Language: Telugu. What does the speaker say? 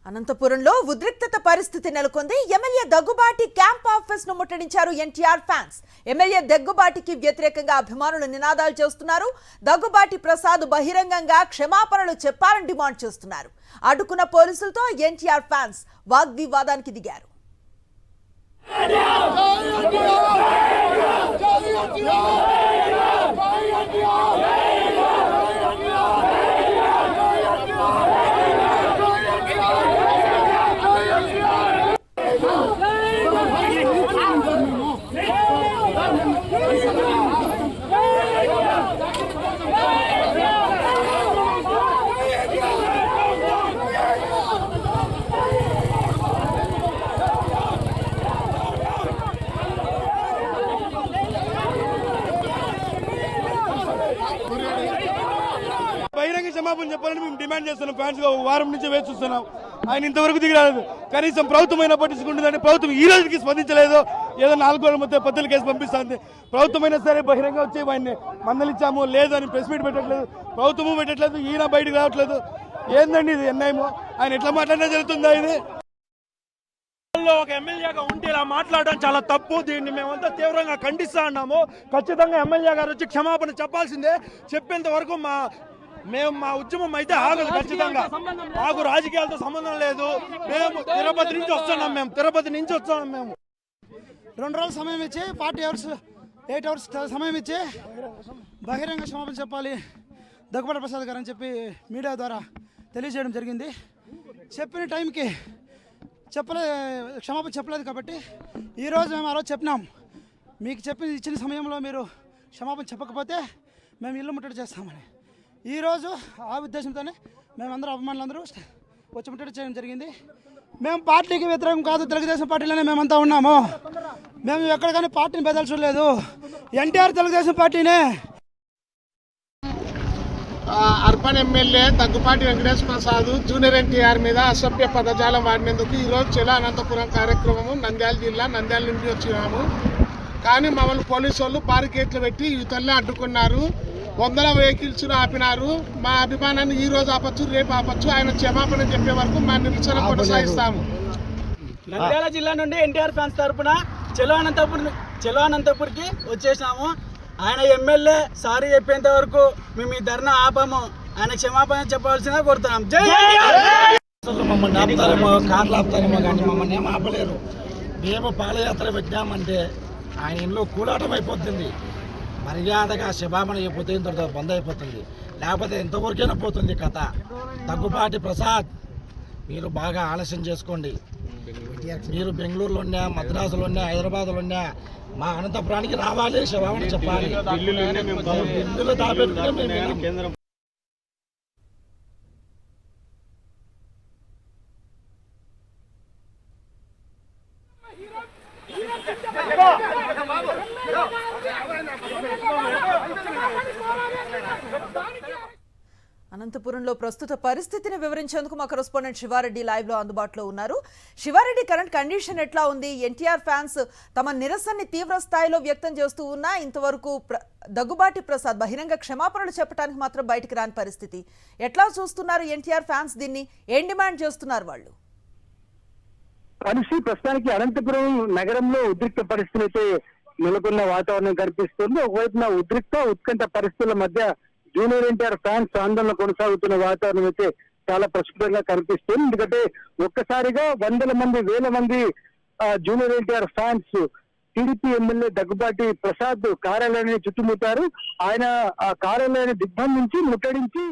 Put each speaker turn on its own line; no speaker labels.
అనంతపురంలో ఉద్రిక్తత పరిస్థితి నెలకొంది. ఎమ్మెల్యే దగ్గుబాటి క్యాంప్ ఆఫీస్ ను ముట్టడించారు ఎన్టీఆర్ ఫ్యాన్స్. ఎమ్మెల్యే దగ్గుబాటికి వ్యతిరేకంగా అభిమానులు నినాదాలు చేస్తున్నారు. దగ్గుబాటి ప్రసాద్ బహిరంగంగా క్షమాపణలు చెప్పాలని డిమాండ్ చేస్తున్నారు. అడ్డుకున్న పోలీసులతో ఎన్టీఆర్ ఫ్యాన్స్ వాగ్వివాదానికి దిగారు.
బహిరంగ క్షమాపణ చెప్పాలని మేము డిమాండ్ చేస్తున్నాం. ఫ్యాన్స్ గా వారం నుంచి వేచి చూస్తున్నాం. ఆయన ఇంతవరకు దిగరాలేదు. కనీసం ప్రభుత్వమైనా పట్టించుకుంటుందని ప్రభుత్వం ఈ రోజుకి స్పందించలేదు. ఏదో 4 రోజుల మధ్య పత్రిక కేసు పంపిస్తుంది. ప్రభుత్వమైనా సరే బహిరంగ వచ్చి ఆయన్ని మందలిచ్చాము లేదు అని ప్రెస్ మీట్ పెట్టట్లేదు. ప్రభుత్వము పెట్టట్లేదు. ఈయన బయటకు రావట్లేదు. ఏందండి ఇది అన్యాయము? ఆయన ఎట్లా మాట్లాడినా జరుగుతుందా? ఇది ఒక ఎమ్మెల్యేగా ఉంటే ఇలా మాట్లాడడం చాలా తప్పు. దీన్ని మేమంతా తీవ్రంగా ఖండిస్తా ఉన్నాము. ఖచ్చితంగా ఎమ్మెల్యే గారు వచ్చి క్షమాపణ చెప్పాల్సిందే. చెప్పేంత వరకు మా ఉద్యమం అయితే ఆగదు. ఖచ్చితంగా మాకు రాజకీయాలతో సంబంధం లేదు. మేము తిరుపతి నుంచి వస్తున్నాం. మేము
2 రోజులు సమయం ఇచ్చి 8 అవర్స్ సమయం ఇచ్చి బహిరంగ క్షమాపణ చెప్పాలి దగ్గుబాటి ప్రసాద్ గారు అని చెప్పి మీడియా ద్వారా తెలియజేయడం జరిగింది. చెప్పిన టైంకి క్షమాపణ చెప్పలేదు కాబట్టి ఈరోజు మేము ఆ రోజు చెప్పినాం. మీకు ఇచ్చిన సమయంలో మీరు క్షమాపణ చెప్పకపోతే మేము ఇల్లు ముట్టడి చేస్తామని. ఈరోజు ఆ ఉద్దేశంతోనే మేమందరూ అభిమానులందరూ వచ్చి ముట్టడి చేయడం జరిగింది. మేము పార్టీకి వ్యతిరేకం కాదు, తెలుగుదేశం పార్టీలోనే మేమంతా ఉన్నాము. మేము ఎక్కడ కానీ పార్టీని బెదలు చూడలేదు. ఎన్టీఆర్ తెలుగుదేశం పార్టీనే.
Urban MLA Daggubati Venkateswara Prasad junior NTR మీద అసభ్య పదజాలం వాడినందుకు ఈరోజు చెల అనంతపురం కార్యక్రమము నంద్యాల జిల్లా నంద్యాల నుండి వచ్చినాము. కానీ మమ్మల్ని పోలీసు వాళ్ళు బారికేట్లు పెట్టి యువతల్ని అడ్డుకున్నారు. 100 వెహికల్స్ ఆపినారు. మా అభిమానాన్ని ఈ రోజు ఆపచ్చు, రేపు ఆపచ్చు. ఆయన క్షమాపణ చెప్పే వరకు మా నిరసన కొనసాగిస్తాము.
నంద్యాల జిల్లా నుండి ఎన్టీఆర్ ఫ్యాన్స్ తరఫున చెలో అనంతపూర్కి వచ్చేసాము. ఆయన ఎమ్మెల్యే సారీ చెప్పేంత వరకు మేము ఈ ధర్నా ఆపాము. ఆయన క్షమాపణ చెప్పాల్సిందిగా కోరుతున్నాం.
మమ్మల్ని ఆపుతారేమో, కార్లు ఆపుతారేమో కానీ మమ్మల్ని ఏం ఆపలేరు. మేము పాదయాత్ర పెట్టామంటే ఆయన ఇంట్లో కూలాటం అయిపోతుంది. మర్యాదగా క్షమాపణ చెప్పితే ఇంత బంద్ అయిపోతుంది. లేకపోతే ఎంతవరకైనా పోతుంది కథ. దగ్గుబాటి ప్రసాద్ మీరు బాగా ఆలస్యం చేసుకోండి. మీరు బెంగళూరులో ఉన్నా, మద్రాసులో ఉన్నా, హైదరాబాద్లో ఉన్నా మా అనంతపురానికి రావాలి, క్షమాపణ చెప్పాలి. బిల్లులు దాపెట్టుకుని
అనంతపురంలో ప్రస్తుత పరిస్థితిని వివరించేందుకు మా కరెస్పాండెంట్ శివారెడ్డి లైవ్ లో అందుబాటులో ఉన్నారు. శివారెడ్డి, కరెంట్ కండిషన్ ఎట్లా ఉంది? ఎన్టీఆర్ ఫ్యాన్స్ తమ నిరసనని తీవ్ర స్థాయిలో వ్యక్తం చేస్తూ ఉన్నా ఇంతవరకు దగ్గుబాటి ప్రసాద్ బహిరంగ క్షమాపణలు చెప్పడానికి మాత్రం బయటికి రాని పరిస్థితి. ఎట్లా చూస్తున్నారు ఎన్టీఆర్ ఫ్యాన్స్ దీన్ని? ఏం డిమాండ్ చేస్తున్నారు వాళ్ళు?
ప్రస్తుతానికి అనంతపురం నగరంలో ఉద్రిక్త పరిస్థితులు అయితే నెలకొన్న వాతావరణం కనిపిస్తుంది. ఒకవైపున ఉత్కంఠ పరిస్థితుల మధ్య జూనియర్ ఎన్టీఆర్ ఫ్యాన్స్ ఆందోళన కొనసాగుతున్న వాతావరణం అయితే చాలా ప్రస్ఫుటంగా కనిపిస్తుంది. ఎందుకంటే ఒక్కసారిగా 100 మంది 1000 మంది junior NTR fans TDP MLA Daggubati Prasad కార్యాలయాన్ని చుట్టుముట్టారు. ఆయన ఆ కార్యాలయాన్ని దిగ్బంధించి ముట్టడించి